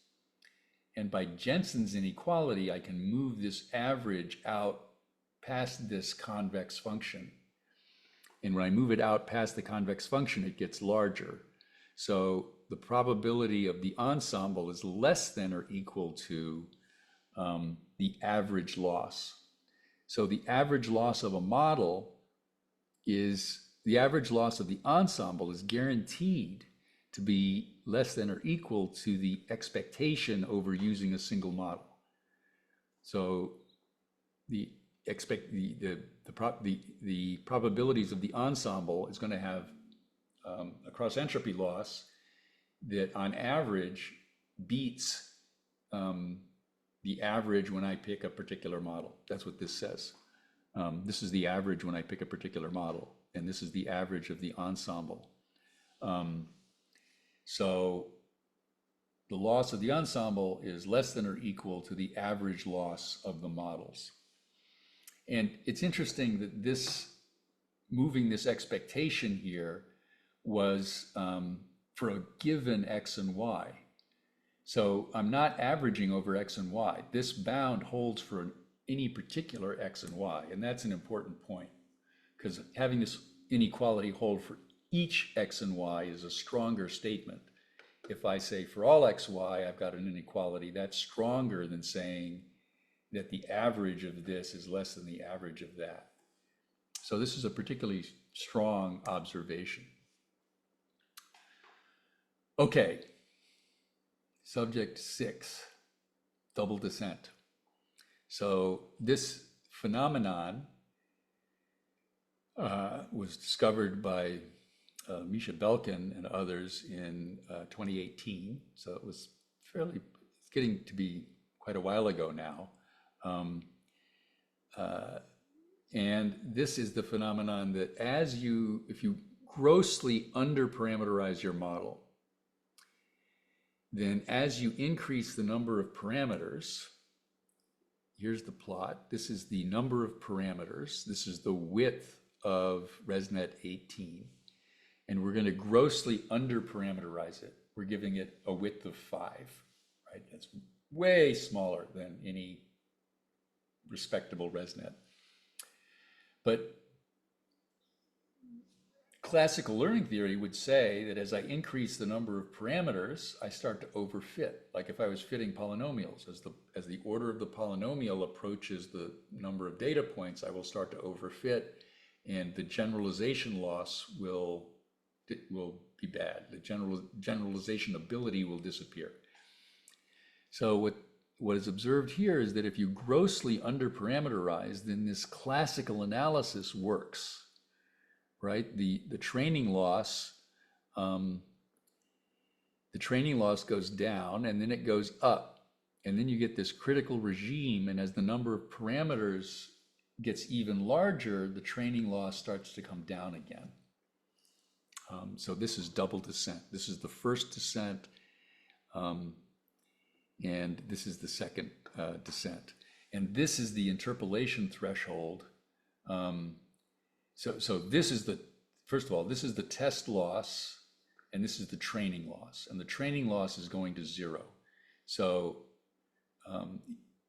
And by Jensen's inequality, I can move this average out past this convex function. And when I move it out past the convex function, it gets larger. So the probability of the ensemble is less than or equal to the average loss. So the average loss of a model is, the average loss of the ensemble is guaranteed to be less than or equal to the expectation over using a single model. So the probabilities of the ensemble is going to have a cross entropy loss that on average beats the average when I pick a particular model. That's what this says. This is the average when I pick a particular model, and this is the average of the ensemble. So the loss of the ensemble is less than or equal to the average loss of the models. And it's interesting that this, moving this expectation here was for a given X and Y. So I'm not averaging over X and Y. This bound holds for any particular X and Y, and that's an important point, because having this inequality hold for each X and Y is a stronger statement. If I say for all X, Y, I've got an inequality, that's stronger than saying that the average of this is less than the average of that. So this is a particularly strong observation. Okay, subject 6, double descent. So this phenomenon was discovered by Misha Belkin and others in 2018. So it was fairly, it's getting to be quite a while ago now. And this is the phenomenon that if you grossly under-parameterize your model, then as you increase the number of parameters, here's the plot. This is the number of parameters. This is the width of ResNet 18. And we're going to grossly under-parameterize it. We're giving it a width of 5, right? That's way smaller than any respectable ResNet. But classical learning theory would say that as I increase the number of parameters, I start to overfit. Like if I was fitting polynomials, as the order of the polynomial approaches the number of data points, I will start to overfit, and the generalization loss will be bad. The generalization ability will disappear. So what is observed here is that if you grossly under-parameterize, then this classical analysis works, right? The training loss goes down, and then it goes up, and then you get this critical regime, and as the number of parameters gets even larger, the training loss starts to come down again. So this is double descent. This is the first descent, and this is the second descent. And this is the interpolation threshold. So this is first of all, this is the test loss, and this is the training loss. And the training loss is going to 0. So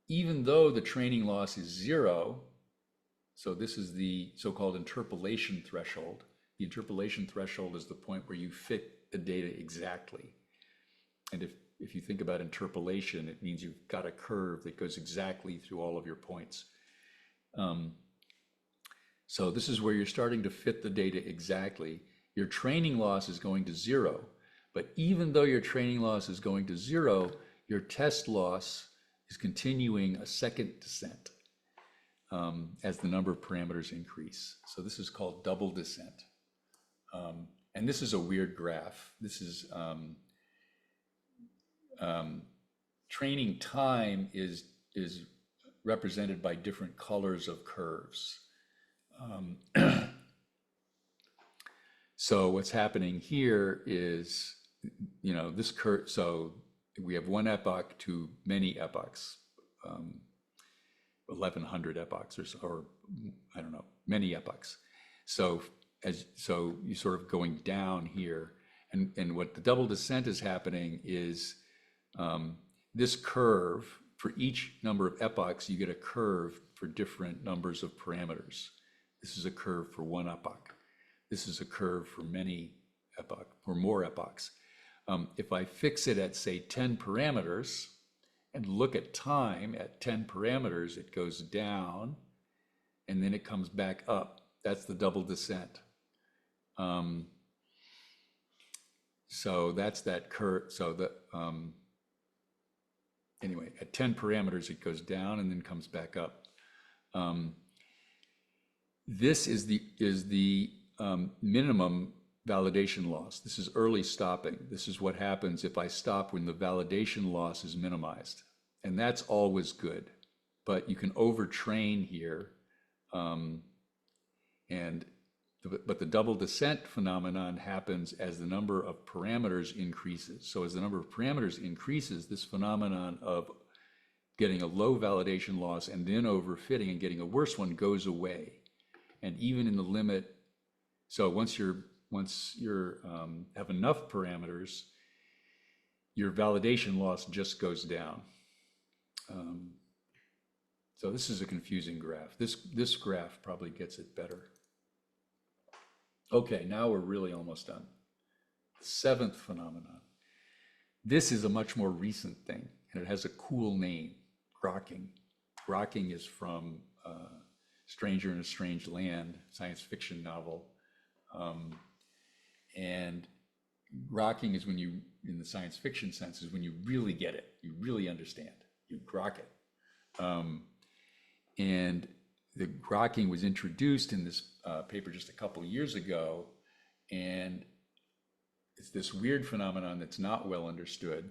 even though the training loss is 0, so this is the so-called interpolation threshold. The interpolation threshold is the point where you fit the data exactly. And if you think about interpolation, it means you've got a curve that goes exactly through all of your points. So this is where you're starting to fit the data exactly. Your training loss is going to 0, but even though your training loss is going to 0, your test loss is continuing a second descent as the number of parameters increase. So this is called double descent. And this is a weird graph. This is training time is represented by different colors of curves. So what's happening here is, this curve, so we have one epoch to many epochs, 1,100 epochs or I don't know, many epochs. So you sort of going down here, and what the double descent is happening is this curve, for each number of epochs, you get a curve for different numbers of parameters. This is a curve for one epoch. This is a curve for many epochs, or more epochs. If I fix it at, say, 10 parameters and look at time at 10 parameters, it goes down, and then it comes back up. That's the double descent. So that's that curve. So the anyway, at 10 parameters, it goes down and then comes back up. This is the minimum validation loss. This is early stopping. This is what happens if I stop when the validation loss is minimized. And that's always good. But you can overtrain here. But the double descent phenomenon happens as the number of parameters increases. So as the number of parameters increases, this phenomenon of getting a low validation loss and then overfitting and getting a worse one goes away. And even in the limit, so once you're have enough parameters, your validation loss just goes down. So this is a confusing graph. This graph probably gets it better. Okay, now we're really almost done. Seventh phenomenon. This is a much more recent thing, and it has a cool name, Grokking. Grokking is from Stranger in a Strange Land, science fiction novel. And grokking is when you, in the science fiction sense, is when you really get it, you really understand, you grok it. And the grokking was introduced in this paper just a couple years ago, and it's this weird phenomenon that's not well understood.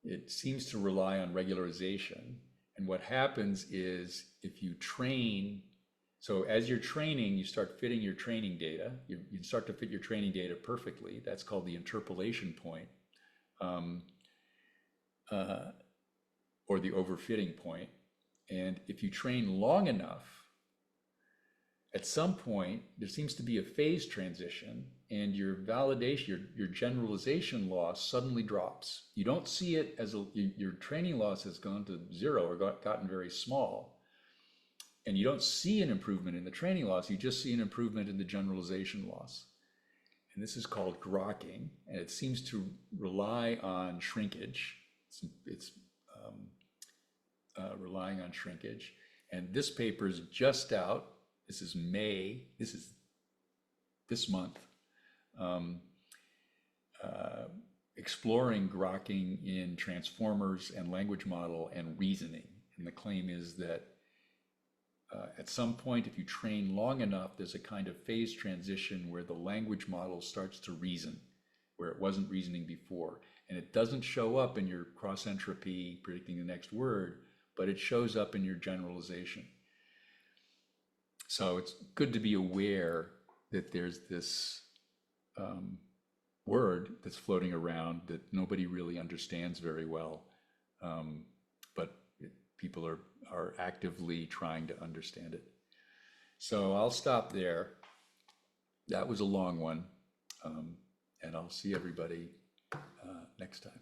It seems to rely on regularization. And what happens is if you train, so as you're training, you start fitting your training data. You start to fit your training data perfectly. That's called the interpolation point, or the overfitting point. And if you train long enough, at some point, there seems to be a phase transition and your validation, your generalization loss suddenly drops. You don't see it as your training loss has gone to zero or gotten very small. And you don't see an improvement in the training loss, you just see an improvement in the generalization loss. And this is called grokking, and it seems to rely on shrinkage. It's relying on shrinkage. And this paper is just out. This is May, this is this month, exploring grokking in transformers and language model and reasoning. And the claim is that at some point, if you train long enough, there's a kind of phase transition where the language model starts to reason, where it wasn't reasoning before. And it doesn't show up in your cross entropy predicting the next word, but it shows up in your generalization. So it's good to be aware that there's this word that's floating around that nobody really understands very well, but people are actively trying to understand it. So I'll stop there. That was a long one, and I'll see everybody next time.